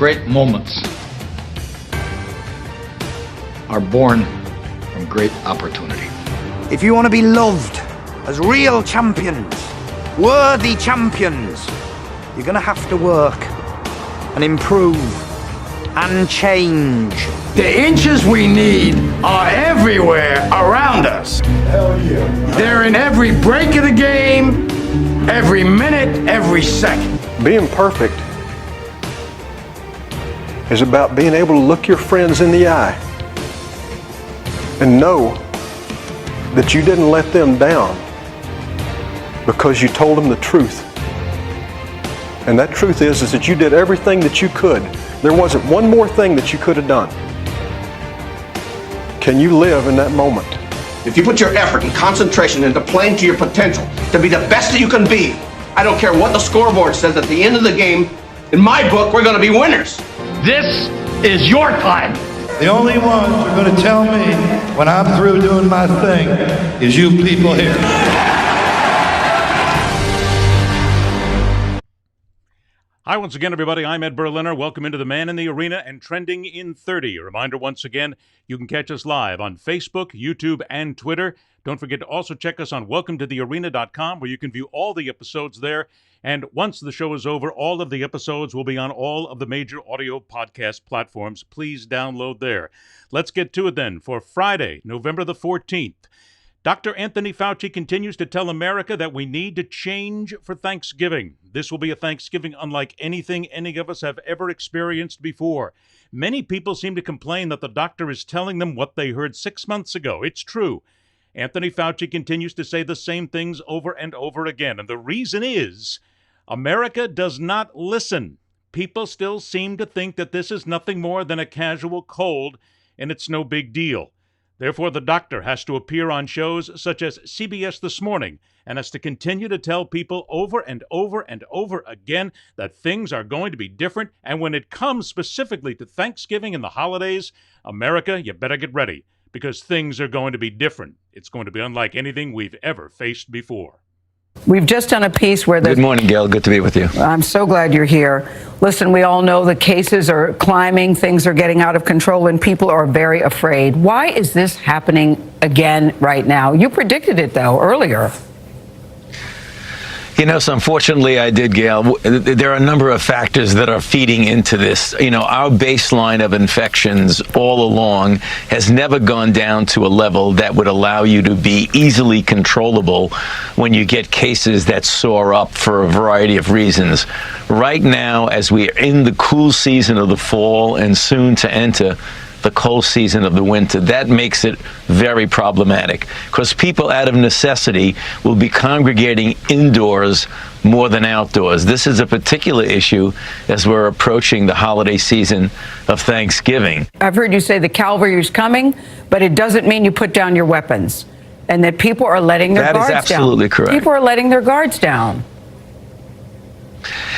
Great moments are born from great opportunity. If you want to be loved as real champions, worthy champions, you're going to have to work and improve and change. The inches we need are everywhere around us. Hell yeah. They're in every break of the game, every minute, every second. Being perfect is about being able to look your friends in the eye and know that you didn't let them down because you told them the truth. And that truth is that you did everything that you could. There wasn't one more thing that you could have done. Can you live in that moment? If you put your effort and concentration into playing to your potential, to be the best that you can be, I don't care what the scoreboard says at the end of the game, in my book, we're going to be winners. This is your time. The only ones who are going to tell me when I'm through doing my thing is you people here. Hi, once again, everybody. I'm Ed Berliner. Welcome into the Man in the Arena and Trending in 30. A reminder once again, you can catch us live on Facebook, YouTube, and Twitter. Don't forget to also check us on welcometothearena.com, where you can view all the episodes there. And once the show is over, all of the episodes will be on all of the major audio podcast platforms. Please download there. Let's get to it then. For Friday, November the 14th, Dr. Anthony Fauci continues to tell America that we need to change for Thanksgiving. This will be a Thanksgiving unlike anything any of us have ever experienced before. Many people seem to complain that the doctor is telling them what they heard 6 months ago. It's true. Anthony Fauci continues to say the same things over and over again. And the reason is America does not listen. People still seem to think that this is nothing more than a casual cold, and it's no big deal. Therefore, the doctor has to appear on shows such as CBS This Morning and has to continue to tell people over and over and over again that things are going to be different. And when it comes specifically to Thanksgiving and the holidays, America, you better get ready because things are going to be different. It's going to be unlike anything we've ever faced before. We've just done a piece where Good morning, Gail. Good to be with you. I'm so glad you're here. Listen, we all know the cases are climbing, things are getting out of control, and people are very afraid. Why is this happening again right now? You predicted it, though, earlier. You know, so unfortunately I did, Gail. There are a number of factors that are feeding into this. You know, our baseline of infections all along has never gone down to a level that would allow you to be easily controllable when you get cases that soar up for a variety of reasons. Right now, as we are in the cool season of the fall and soon to enter the cold season of the winter, that makes it very problematic because people out of necessity will be congregating indoors more than outdoors. This is a particular issue as we're approaching the holiday season of Thanksgiving. I've heard you say the cavalry is coming, but it doesn't mean you put down your weapons and that people are letting their guards down. That is absolutely correct. People are letting their guards down.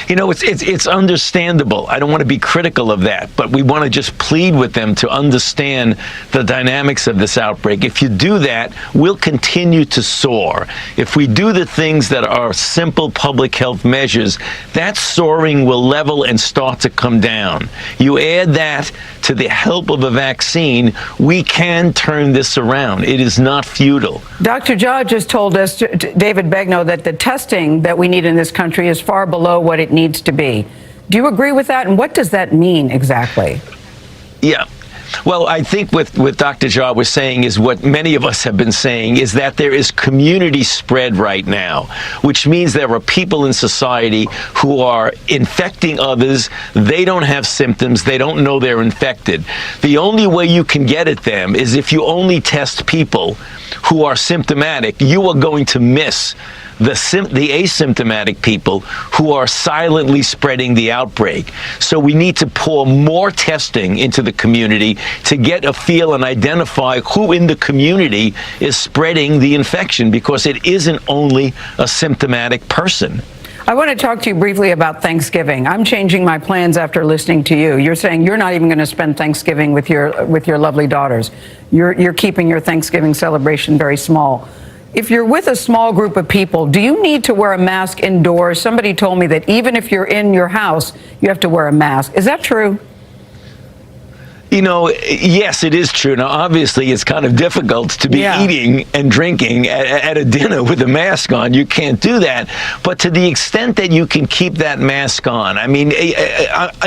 You know, it's understandable. I don't want to be critical of that, but we want to just plead with them to understand the dynamics of this outbreak. If you do that, we'll continue to soar. If we do the things that are simple public health measures, that soaring will level and start to come down. You add that to the help of a vaccine, we can turn this around. It is not futile. Dr. Jha just told us, David Begnaud, that the testing that we need in this country is far below what it needs to be. Do you agree with that? And what does that mean exactly? Yeah. Well, I think what Dr. Jha was saying is what many of us have been saying, is that there is community spread right now, which means there are people in society who are infecting others. They don't have symptoms. They don't know they're infected. The only way you can get at them is if you only test people who are symptomatic. You are going to miss the asymptomatic people who are silently spreading the outbreak. So we need to pour more testing into the community to get a feel and identify who in the community is spreading the infection, because it isn't only a symptomatic person. I want to talk to you briefly about Thanksgiving. I'm changing my plans after listening to you. You're saying you're not even going to spend Thanksgiving with your lovely daughters. You're keeping your Thanksgiving celebration very small. if you're with a small group of people, do you need to wear a mask indoors? Somebody told me that even if you're in your house, you have to wear a mask. Is that true? You know, yes, it is true. Now, obviously, it's kind of difficult to be eating and drinking at a dinner with a mask on. You can't do that. But to the extent that you can keep that mask on, I mean,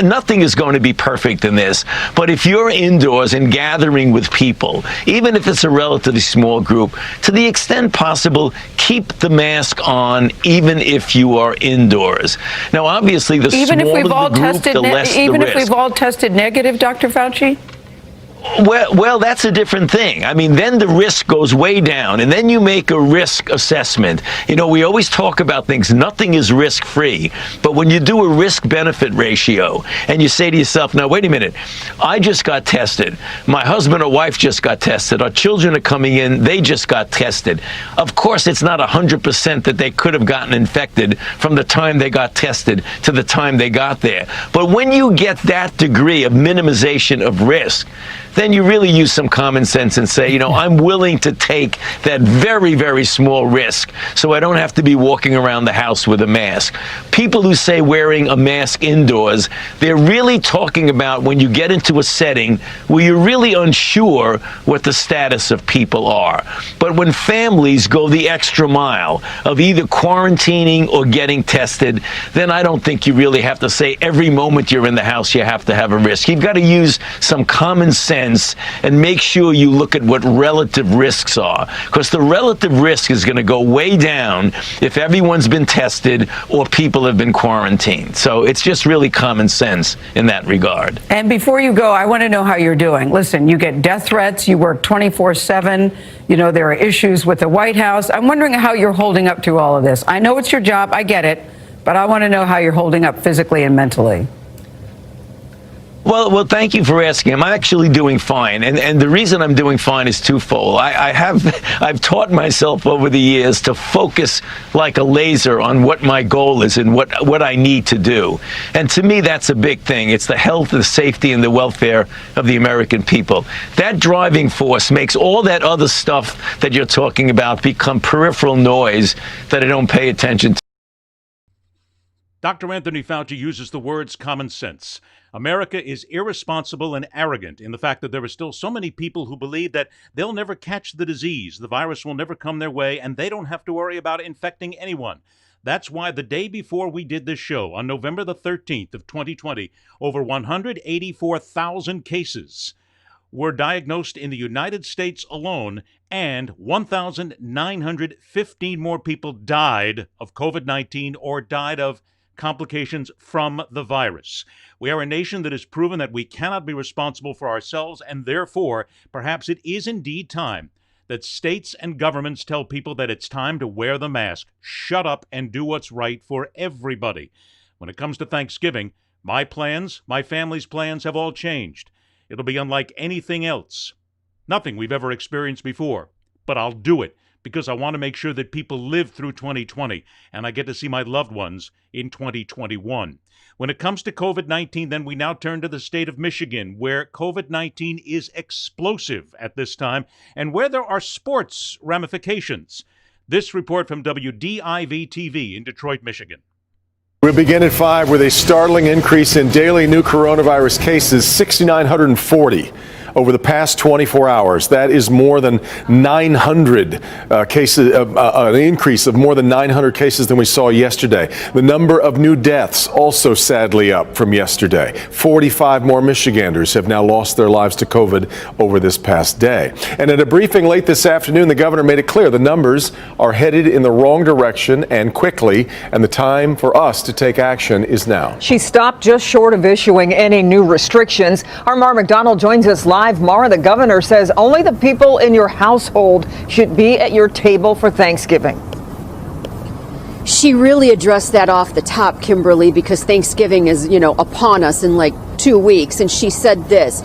nothing is going to be perfect in this. But if you're indoors and gathering with people, even if it's a relatively small group, to the extent possible, keep the mask on, even if you are indoors. Now, obviously, the smaller the group, the less the risk. Even if we've all tested negative, Dr. Fauci? Well, that's a different thing. I mean, then the risk goes way down, and then you make a risk assessment. You know, we always talk about things. Nothing is risk-free. But when you do a risk-benefit ratio, and you say to yourself, now, wait a minute, I just got tested. My husband or wife just got tested. Our children are coming in. They just got tested. Of course, it's not 100% that they could have gotten infected from the time they got tested to the time they got there. But when you get that degree of minimization of risk, then you really use some common sense and say, you know, I'm willing to take that very, very small risk so I don't have to be walking around the house with a mask. People who say wearing a mask indoors, they're really talking about when you get into a setting where you're really unsure what the status of people are. But when families go the extra mile of either quarantining or getting tested, then I don't think you really have to say every moment you're in the house you have to have a risk. You've got to use some common sense and make sure you look at what relative risks are, because the relative risk is going to go way down if everyone's been tested or people have been quarantined. So it's just really common sense in that regard. And before you go, I want to know how you're doing. Listen, you get death threats, you work 24/7, you know, there are issues with the White House. I'm wondering how you're holding up to all of this. I know it's your job, I get it, but I want to know how you're holding up physically and mentally. Well, thank you for asking. I'm actually doing fine, and the reason I'm doing fine is twofold. I've taught myself over the years to focus like a laser on what my goal is and what I need to do. And to me, that's a big thing. It's the health, the safety, and the welfare of the American people. That driving force makes all that other stuff that you're talking about become peripheral noise that I don't pay attention to. Dr. Anthony Fauci uses the words common sense. America is irresponsible and arrogant in the fact that there are still so many people who believe that they'll never catch the disease, the virus will never come their way, and they don't have to worry about infecting anyone. That's why the day before we did this show, on November the 13th of 2020, over 184,000 cases were diagnosed in the United States alone, and 1,915 more people died of COVID-19 or died of complications from the virus. We are a nation that has proven that we cannot be responsible for ourselves, and therefore, perhaps it is indeed time that states and governments tell people that it's time to wear the mask, shut up, and do what's right for everybody. When it comes to Thanksgiving, my plans, my family's plans have all changed. It'll be unlike anything else. Nothing we've ever experienced before. But I'll do it because I want to make sure that people live through 2020 and I get to see my loved ones in 2021. When it comes to COVID-19, then we now turn to the state of Michigan, where COVID-19 is explosive at this time and where there are sports ramifications. This report from WDIV-TV in Detroit, Michigan. We'll begin at 5 with a startling increase in daily new coronavirus cases, 6,940 over the past 24 hours. That is more than 900 cases, an increase of more than 900 cases than we saw yesterday. The number of new deaths also sadly up from yesterday. 45 more Michiganders have now lost their lives to COVID over this past day. And at a briefing late this afternoon, the governor made it clear the numbers are headed in the wrong direction and quickly, and the time for us to take action is now. She stopped just short of issuing any new restrictions. Our Mara McDonald joins us live. Mara, the governor says only the people in your household should be at your table for Thanksgiving. She really addressed that off the top, Kimberly, because Thanksgiving is, upon us in like 2 weeks. And she said this: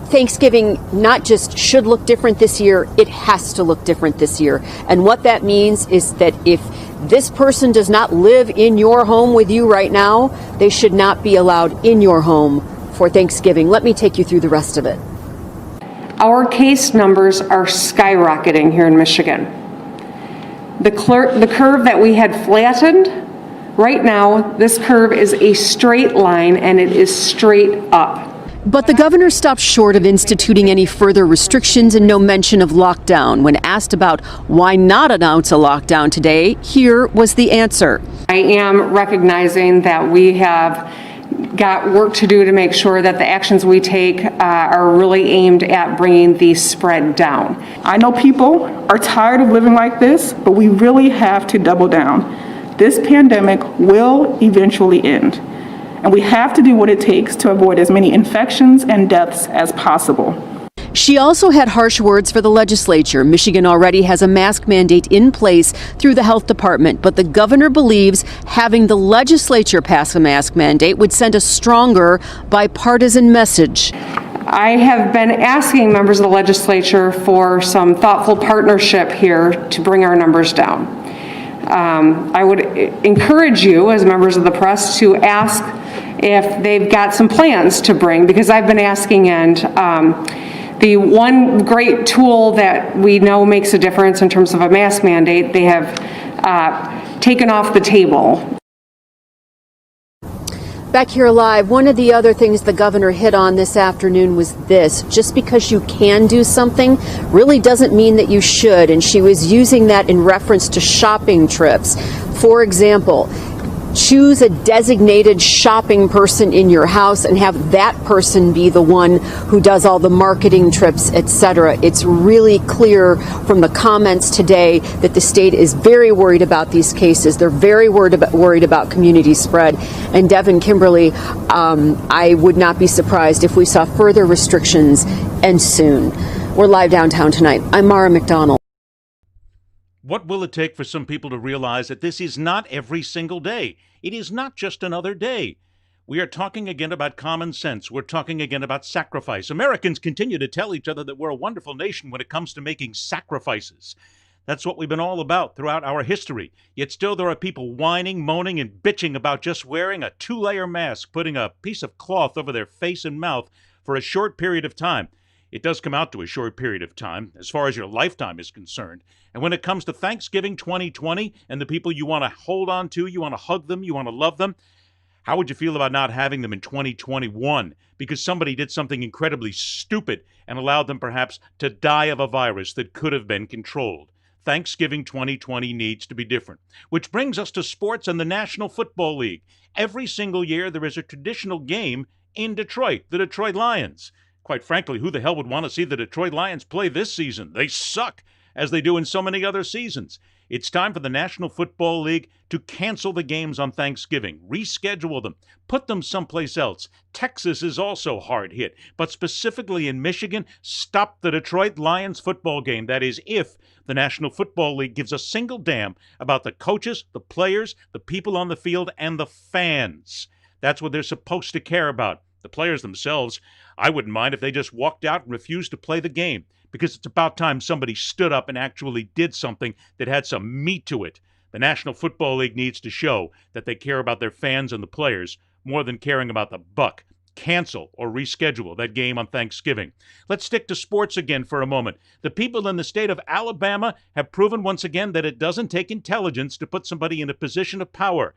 Thanksgiving not just should look different this year, it has to look different this year. And what that means is that if this person does not live in your home with you right now, they should not be allowed in your home for Thanksgiving. Let me take you through the rest of it. Our case numbers are skyrocketing here in Michigan. The curve that we had flattened, right now, this curve is a straight line and it is straight up. But the governor stopped short of instituting any further restrictions and no mention of lockdown. When asked about why not announce a lockdown today, here was the answer. I am recognizing that we have got work to do to make sure that the actions we take are really aimed at bringing the spread down. I know people are tired of living like this, but we really have to double down. This pandemic will eventually end, and we have to do what it takes to avoid as many infections and deaths as possible. She also had harsh words for the legislature. Michigan already has a mask mandate in place through the health department, but the governor believes having the legislature pass a mask mandate would send a stronger bipartisan message. I have been asking members of the legislature for some thoughtful partnership here to bring our numbers down. I would encourage you as members of the press to ask if they've got some plans to bring, because I've been asking, and the one great tool that we know makes a difference in terms of a mask mandate, they have taken off the table. Back here live, one of the other things the governor hit on this afternoon was this: just because you can do something really doesn't mean that you should. And she was using that in reference to shopping trips. For example, choose a designated shopping person in your house and have that person be the one who does all the marketing trips, etc. It's really clear from the comments today that the state is very worried about these cases. They're very worried about community spread. And Devin, Kimberly, I would not be surprised if we saw further restrictions, and soon. We're live downtown tonight. I'm Mara McDonald. What will it take for some people to realize that this is not every single day? It is not just another day. We are talking again about common sense. We're talking again about sacrifice. Americans continue to tell each other that we're a wonderful nation when it comes to making sacrifices. That's what we've been all about throughout our history. Yet still there are people whining, moaning, and bitching about just wearing a 2-layer mask, putting a piece of cloth over their face and mouth for a short period of time. It does come out to a short period of time, as far as your lifetime is concerned. And when it comes to Thanksgiving 2020 and the people you want to hold on to, you want to hug them, you want to love them, how would you feel about not having them in 2021 because somebody did something incredibly stupid and allowed them perhaps to die of a virus that could have been controlled? Thanksgiving 2020 needs to be different. Which brings us to sports and the National Football League. Every single year there is a traditional game in Detroit, the Detroit Lions. Quite frankly, who the hell would want to see the Detroit Lions play this season? They suck, as they do in so many other seasons. It's time for the National Football League to cancel the games on Thanksgiving, reschedule them, put them someplace else. Texas is also hard hit, but specifically in Michigan, stop the Detroit Lions football game. That is, if the National Football League gives a single damn about the coaches, the players, the people on the field, and the fans. That's what they're supposed to care about. The players themselves, I wouldn't mind if they just walked out and refused to play the game, because it's about time somebody stood up and actually did something that had some meat to it. The National Football League needs to show that they care about their fans and the players more than caring about the buck. Cancel or reschedule that game on Thanksgiving. Let's stick to sports again for a moment. The people in the state of Alabama have proven once again that it doesn't take intelligence to put somebody in a position of power.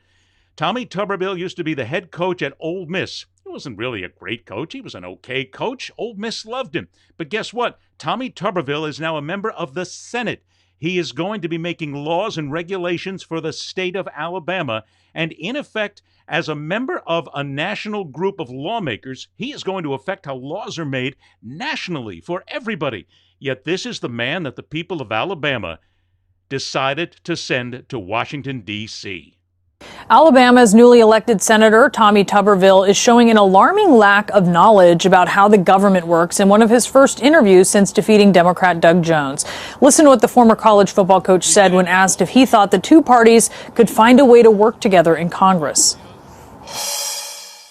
Tommy Tuberville used to be the head coach at Ole Miss. He wasn't really a great coach. He was an okay coach. Ole Miss loved him. But guess what? Tommy Tuberville is now a member of the Senate. He is going to be making laws and regulations for the state of Alabama. And in effect, as a member of a national group of lawmakers, he is going to affect how laws are made nationally for everybody. Yet this is the man that the people of Alabama decided to send to Washington, D.C. Alabama's newly elected Senator Tommy Tuberville is showing an alarming lack of knowledge about how the government works in one of his first interviews since defeating Democrat Doug Jones. Listen to what the former college football coach said when asked if he thought the two parties could find a way to work together in Congress.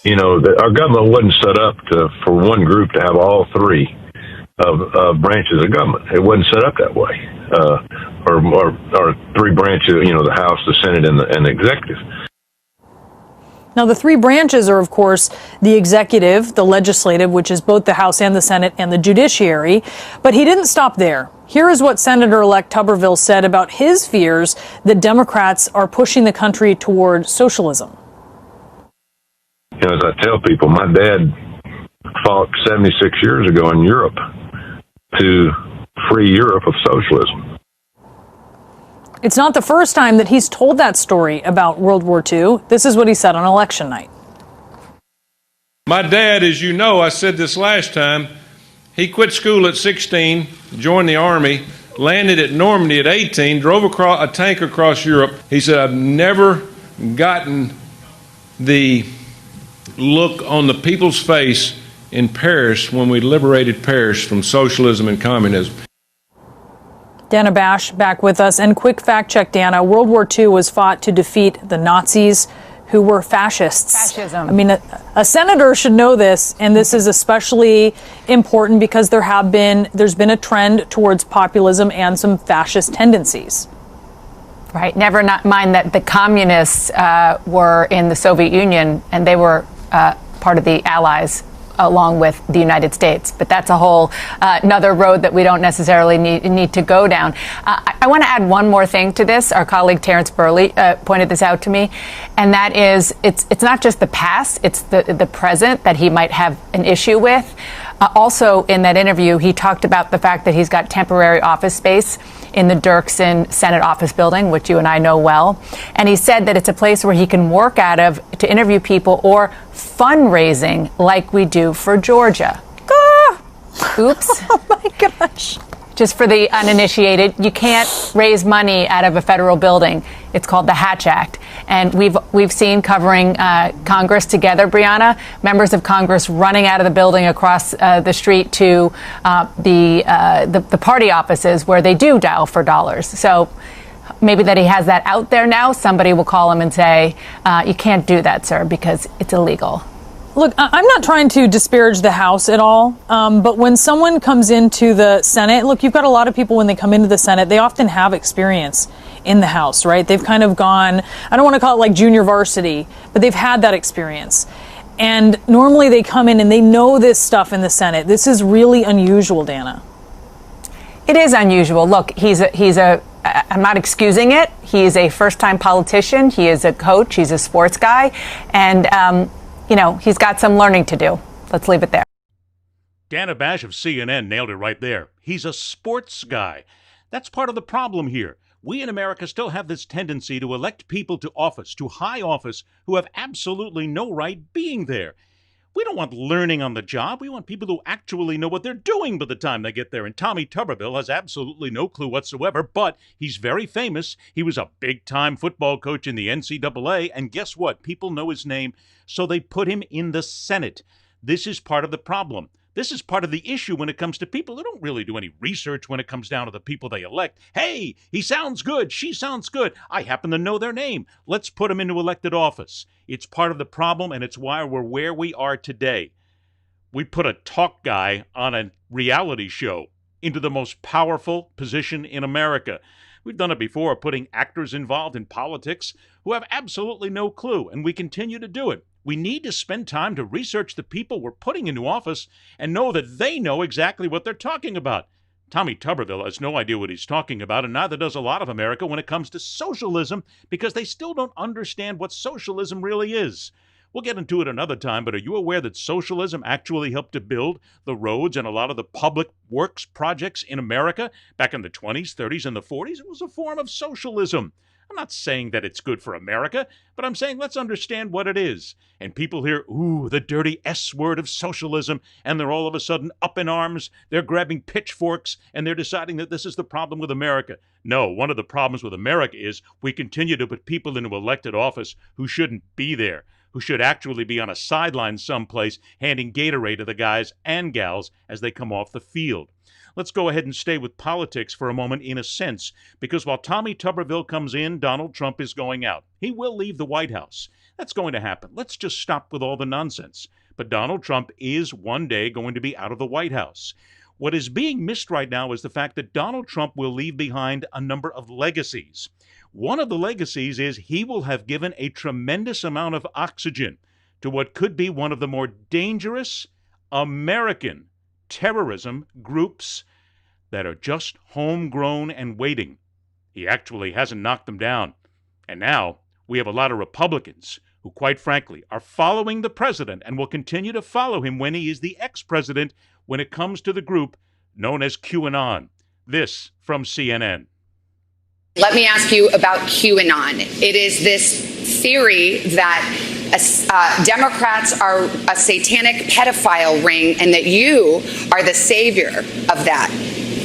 You know, our government wasn't set up for one group to have all three of branches of government. It wasn't set up that way. Or three branches, you know, the House, the Senate, and the executive. Now, the three branches are, of course, the executive, the legislative, which is both the House and the Senate, and the judiciary. But he didn't stop there. Here is what Senator-elect Tuberville said about his fears that Democrats are pushing the country toward socialism. You know, as I tell people, my dad fought 76 years ago in Europe to free Europe of socialism. It's not the first time that he's told that story about World War II. This is what he said on election night. My dad, as you know, I said this last time, he quit school at 16, joined the Army, landed at Normandy at 18, drove a tank across Europe. He said, I've never gotten the look on the people's face in Paris when we liberated Paris from socialism and communism. Dana Bash back with us. And quick fact check, Dana. World War II was fought to defeat the Nazis, who were fascists. Fascism. I mean, a senator should know this, and this is especially important because there's been a trend towards populism and some fascist tendencies. Right. Never mind that the communists were in the Soviet Union, and they were part of the Allies along with the United States. But that's a whole another road that we don't necessarily need to go down. I want to add one more thing to this. Our colleague Terrence Burley pointed this out to me, and that is it's not just the past, it's the present that he might have an issue with. Also, in that interview, he talked about the fact that he's got temporary office space in the Dirksen Senate office building, which you and I know well. And he said that it's a place where he can work out of to interview people or fundraising like we do for Georgia. Oops. Oh, my gosh. Just for the uninitiated, you can't raise money out of a federal building. It's called the Hatch Act. And we've seen covering Congress together, Brianna, members of Congress running out of the building across the street to the party offices where they do dial for dollars. So maybe that he has that out there now. Somebody will call him and say, you can't do that, sir, because it's illegal. Look, I'm not trying to disparage the House at all, but when someone comes into the Senate, look, you've got a lot of people when they come into the Senate, they often have experience in the House, right? They've kind of gone, I don't want to call it like junior varsity, but they've had that experience. And normally they come in and they know this stuff in the Senate. This is really unusual, Dana. It is unusual. Look, I'm not excusing it. He's a first-time politician. He is a coach. He's a sports guy. And, he's got some learning to do. Let's leave it there. Dana Bash of CNN nailed it right there. He's a sports guy. That's part of the problem here. We in America still have this tendency to elect people to office, to high office, who have absolutely no right being there. We don't want learning on the job. We want people who actually know what they're doing by the time they get there. And Tommy Tuberville has absolutely no clue whatsoever, but he's very famous. He was a big-time football coach in the NCAA, and guess what? People know his name, so they put him in the Senate. This is part of the problem. This is part of the issue when it comes to people who don't really do any research when it comes down to the people they elect. Hey, he sounds good. She sounds good. I happen to know their name. Let's put them into elected office. It's part of the problem, and it's why we're where we are today. We put a talk guy on a reality show into the most powerful position in America. We've done it before, putting actors involved in politics who have absolutely no clue, and we continue to do it. We need to spend time to research the people we're putting into office and know that they know exactly what they're talking about. Tommy Tuberville has no idea what he's talking about, and neither does a lot of America when it comes to socialism, because they still don't understand what socialism really is. We'll get into it another time, but are you aware that socialism actually helped to build the roads and a lot of the public works projects in America back in the 20s, 30s, and the 40s? It was a form of socialism. I'm not saying that it's good for America, but I'm saying let's understand what it is. And people hear, ooh, the dirty S word of socialism, and they're all of a sudden up in arms. They're grabbing pitchforks, and they're deciding that this is the problem with America. No, one of the problems with America is we continue to put people into elected office who shouldn't be there, who should actually be on a sideline someplace handing Gatorade to the guys and gals as they come off the field. Let's go ahead and stay with politics for a moment in a sense, because while Tommy Tuberville comes in, Donald Trump is going out. He will leave the White House. That's going to happen. Let's just stop with all the nonsense. But Donald Trump is one day going to be out of the White House. What is being missed right now is the fact that Donald Trump will leave behind a number of legacies. One of the legacies is he will have given a tremendous amount of oxygen to what could be one of the more dangerous American terrorism groups that are just homegrown and waiting. He actually hasn't knocked them down. And now we have a lot of Republicans who, quite frankly, are following the president and will continue to follow him when he is the ex-president when it comes to the group known as QAnon. This from CNN. Let me ask you about QAnon. It is this theory that Democrats are a satanic pedophile ring and that you are the savior of that.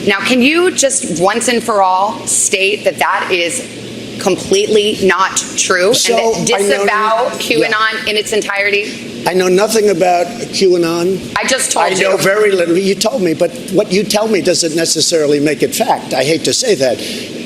Now, can you just once and for all state that that is completely not true and that disavow QAnon in its entirety? I know nothing about QAnon. I just told you. I know very little. You told me, but what you tell me doesn't necessarily make it fact. I hate to say that.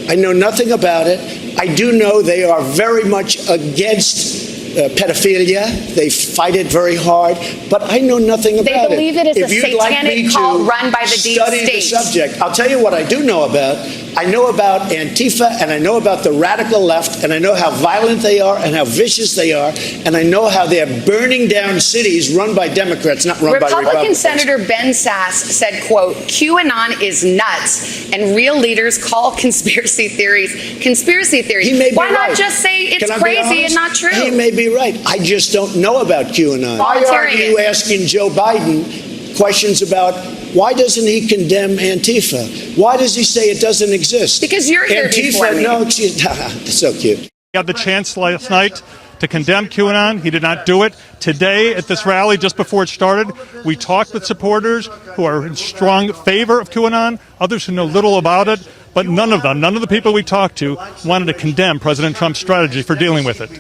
I know nothing about it. I do know they are very much against pedophilia. They fight it very hard, but I know nothing about it. They believe it is a satanic cult run by the deep state. Study the subject. I'll tell you what I do know about. I know about Antifa, and I know about the radical left, and I know how violent they are and how vicious they are, and I know how they're burning down cities run by Democrats, not run by Republicans. Republican Senator Ben Sasse said, quote, QAnon is nuts, and real leaders call conspiracy theories conspiracy theories. He may be Why not right. just say it's Can I be crazy and honest? not true? He may be right. I just don't know about QAnon. Why are you asking Joe Biden questions about why doesn't he condemn Antifa? Why does he say it doesn't exist? Because you're here before Antifa, me. no, it's so cute. He had the chance last night to condemn QAnon. He did not do it. Today, at this rally, just before it started, we talked with supporters who are in strong favor of QAnon, others who know little about it, but none of the people we talked to, wanted to condemn President Trump's strategy for dealing with it.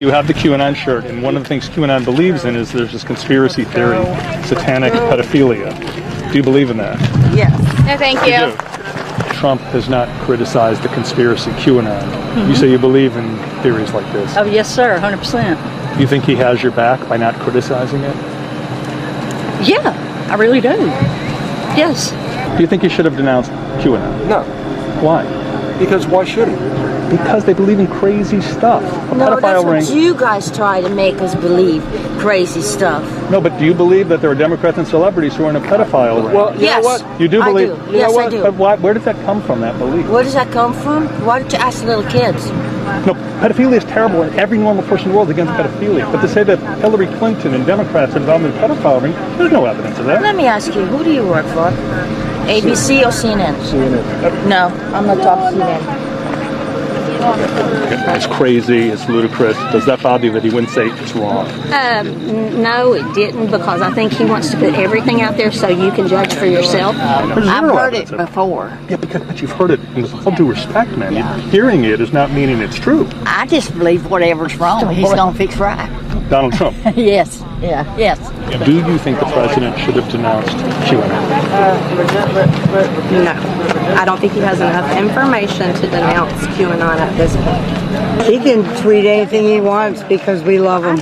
You have the QAnon shirt, and one of the things QAnon believes in is there's this conspiracy theory, satanic pedophilia. Do you believe in that? Yes. No, thank you. You do. Trump has not criticized the conspiracy QAnon. Mm-hmm. You say you believe in theories like this. Oh, yes, sir, 100%. You think he has your back by not criticizing it? Yeah, I really do. Yes. Do you think he should have denounced QAnon? No. Why? Because why should he? Because they believe in crazy stuff. A No, pedophile that's what ring. you guys try to make us believe. Crazy stuff. No, but do you believe that there are Democrats and celebrities who are in a pedophile ring? Well, you know what? You do I believe? do. You Yes, know what? I do. But why, where does that come from, that belief? Where does that come from? Why don't you ask the little kids? No, pedophilia is terrible, and every normal person in the world is against pedophilia. But to say that Hillary Clinton and Democrats are involved in the pedophile ring, there's no evidence of that. Let me ask you, who do you work for? ABC or CNN? CNN. No, I'm not talking CNN. It's crazy, it's ludicrous. Does that bother you that he wouldn't say it's wrong? No, it didn't, because I think he wants to put everything out there so you can judge for yourself. I've heard it before. Yeah, but you've heard it. With all due respect, man, hearing it is not meaning it's true. I just believe whatever's wrong, he's going to fix right. Donald Trump. Yes, yes. Do you think the president should have denounced QAnon? No, I don't think he has enough information to denounce QAnon at this point. He can tweet anything he wants because we love him.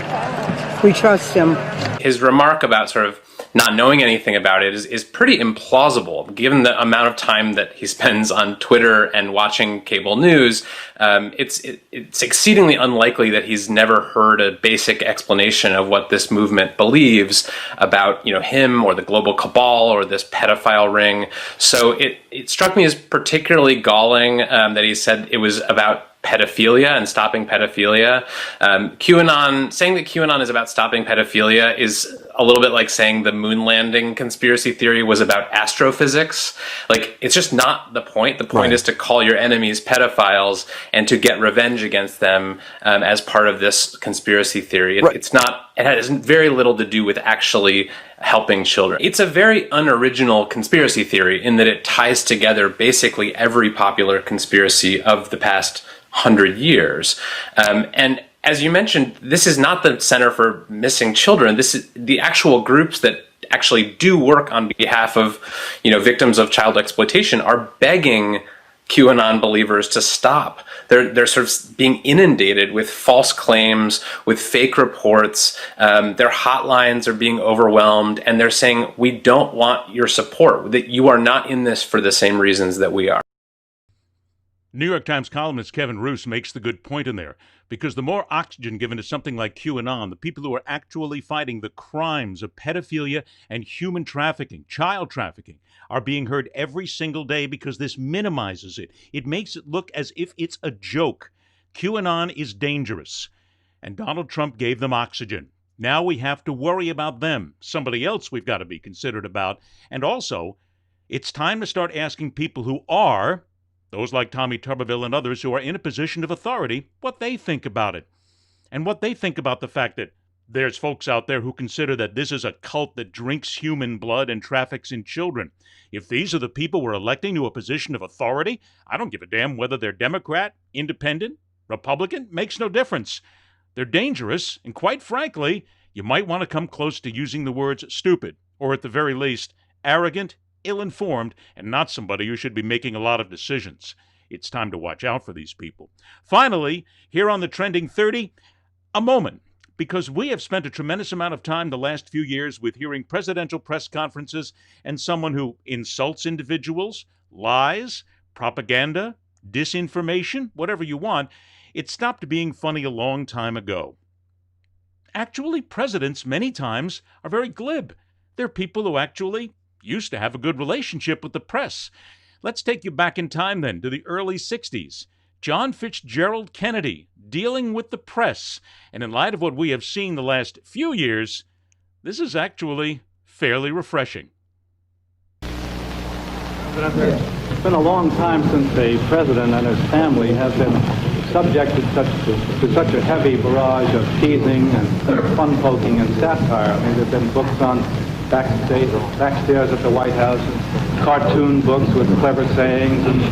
We trust him. His remark about sort of not knowing anything about it is pretty implausible, given the amount of time that he spends on Twitter and watching cable news. It's exceedingly unlikely that he's never heard a basic explanation of what this movement believes about, him or the global cabal or this pedophile ring. So it struck me as particularly galling that he said it was about pedophilia and stopping pedophilia. Saying that QAnon is about stopping pedophilia is a little bit like saying the moon landing conspiracy theory was about astrophysics. Like, it's just not the point. The point is to call your enemies pedophiles and to get revenge against them as part of this conspiracy theory. It has very little to do with actually helping children. It's a very unoriginal conspiracy theory in that it ties together basically every popular conspiracy of the past 100 years. And as you mentioned, this is not the Center for Missing Children. This is the actual groups that actually do work on behalf of, victims of child exploitation are begging QAnon believers to stop. They're sort of being inundated with false claims, with fake reports. Their hotlines are being overwhelmed, and they're saying, we don't want your support, that you are not in this for the same reasons that we are. New York Times columnist Kevin Roose makes the good point in there, because the more oxygen given to something like QAnon, the people who are actually fighting the crimes of pedophilia and human trafficking, child trafficking, are being heard every single day because this minimizes it. It makes it look as if it's a joke. QAnon is dangerous, and Donald Trump gave them oxygen. Now we have to worry about them, somebody else we've got to be considerate about, and also, it's time to start asking people who are, those like Tommy Tuberville and others who are in a position of authority, what they think about it. And what they think about the fact that there's folks out there who consider that this is a cult that drinks human blood and traffics in children. If these are the people we're electing to a position of authority, I don't give a damn whether they're Democrat, Independent, Republican, makes no difference. They're dangerous, and quite frankly, you might want to come close to using the words stupid, or at the very least, arrogant, ill-informed, and not somebody who should be making a lot of decisions. It's time to watch out for these people. Finally, here on the Trending 30, a moment, because we have spent a tremendous amount of time the last few years with hearing presidential press conferences and someone who insults individuals, lies, propaganda, disinformation, whatever you want. It stopped being funny a long time ago. Actually, presidents many times are very glib. They're people who actually used to have a good relationship with the press. Let's take you back in time then to the early 60s. John Fitzgerald Kennedy dealing with the press. And in light of what we have seen the last few years, this is actually fairly refreshing. It's been a long time since a president and his family have been subjected to such a heavy barrage of teasing and fun poking and satire. I mean, there have been books on backstairs at the White House, cartoon books with clever sayings, and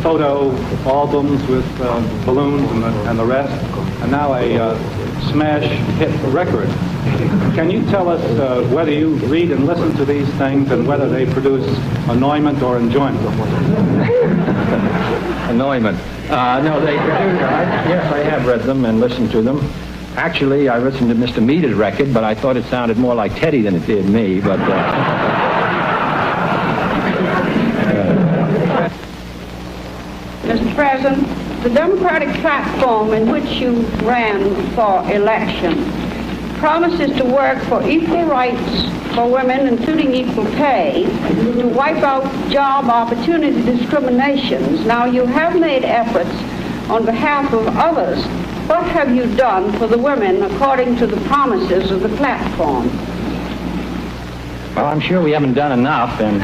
photo albums with balloons and the rest, and now a smash hit record. Can you tell us whether you read and listen to these things and whether they produce annoyment or enjoyment? Annoyment. No, they do. Yes, I have read them and listened to them. Actually, I listened to Mr. Meade's record, but I thought it sounded more like Teddy than it did me. But Mr. President, the Democratic platform in which you ran for election promises to work for equal rights for women, including equal pay, to wipe out job opportunity discriminations. Now, you have made efforts on behalf of others. What have you done for the women according to the promises of the platform? well, I'm sure we haven't done enough, and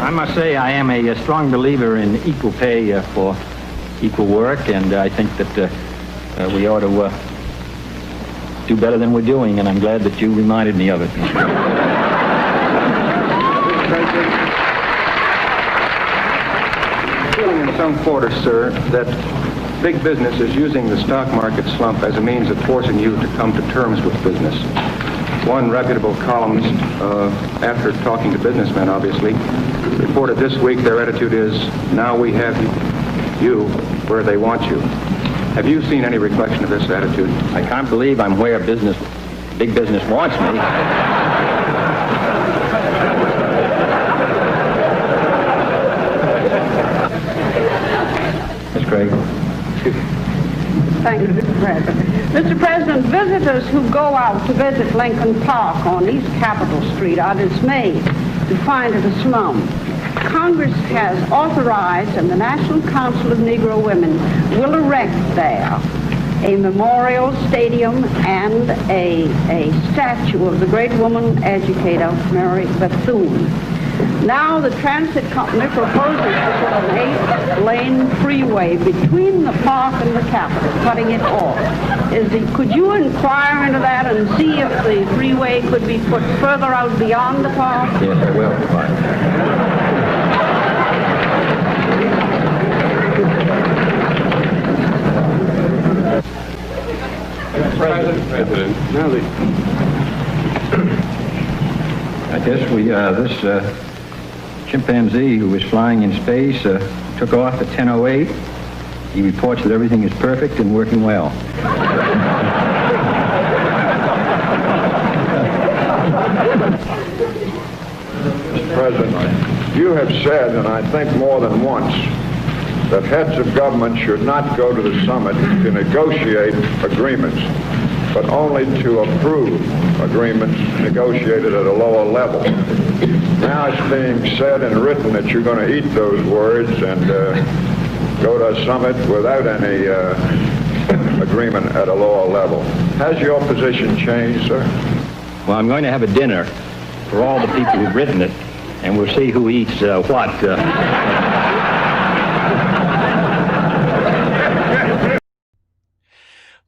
I must say I am a strong believer in equal pay for equal work, and I think that we ought to do better than we're doing, and I'm glad that you reminded me of it. Feeling in some quarters, sir, that big business is using the stock market slump as a means of forcing you to come to terms with business. One reputable columnist, after talking to businessmen, obviously, reported this week their attitude is, now we have you where they want you. Have you seen any reflection of this attitude? I can't believe I'm where big business wants me. Ms. Craig. Thank you, Mr. President. Mr. President, visitors who go out to visit Lincoln Park on East Capitol Street are dismayed to find it a slum. Congress has authorized, and the National Council of Negro Women will erect there a memorial stadium and a statue of the great woman educator, Mary Bethune. Now the transit company proposes to put an 8-lane freeway between the park and the Capitol, cutting it off. Could you inquire into that and see if the freeway could be put further out beyond the park? Yes, I will. President. Now I guess this chimpanzee who was flying in space took off at 10:08. He reports that everything is perfect and working well. Mr. President, you have said, and I think more than once, that heads of government should not go to the summit to negotiate agreements, but only to approve agreements negotiated at a lower level. Now it's being said and written that you're going to eat those words and go to a summit without any agreement at a lower level. Has your position changed, sir? Well, I'm going to have a dinner for all the people who've written it, and we'll see who eats what.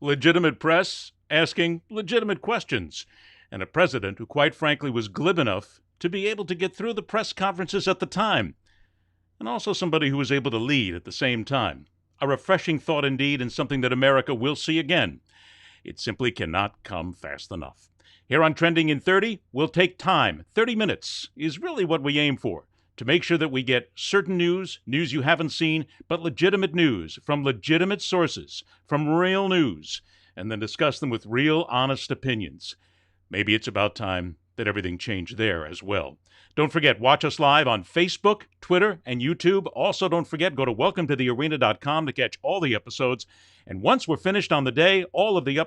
Legitimate press asking legitimate questions, and a president who, quite frankly, was glib enough to be able to get through the press conferences at the time, and also somebody who was able to lead at the same time. A refreshing thought indeed, and something that America will see again. It simply cannot come fast enough. Here on Trending in 30, we'll take time. 30 minutes is really what we aim for, to make sure that we get certain news you haven't seen, but legitimate news from legitimate sources, from real news, and then discuss them with real, honest opinions. Maybe it's about time that everything changed there as well. Don't forget, watch us live on Facebook, Twitter, and YouTube. Also, don't forget, go to welcometothearena.com to catch all the episodes. And once we're finished on the day, all of the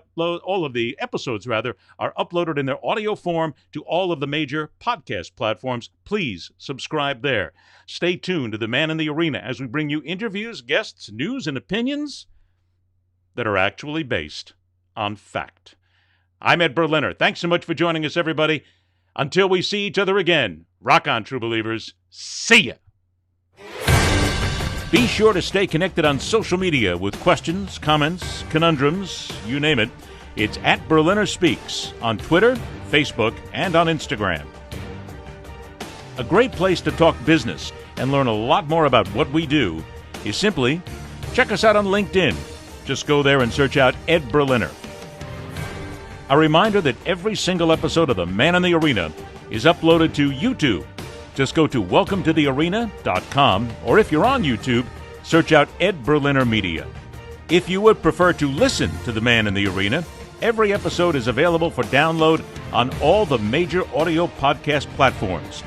episodes are uploaded in their audio form to all of the major podcast platforms. Please subscribe there. Stay tuned to The Man in the Arena as we bring you interviews, guests, news, and opinions that are actually based on fact. I'm Ed Berliner. Thanks so much for joining us, everybody. Until we see each other again, rock on, true believers. See ya! Be sure to stay connected on social media with questions, comments, conundrums, you name it. It's at Berliner Speaks on Twitter, Facebook, and on Instagram. A great place to talk business and learn a lot more about what we do is simply check us out on LinkedIn. Just go there and search out Ed Berliner. A reminder that every single episode of The Man in the Arena is uploaded to YouTube. Just go to welcometothearena.com, or if you're on YouTube, search out Ed Berliner Media. If you would prefer to listen to The Man in the Arena, every episode is available for download on all the major audio podcast platforms.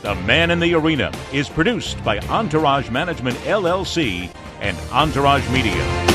The Man in the Arena is produced by Entourage Management, LLC, and Entourage Media.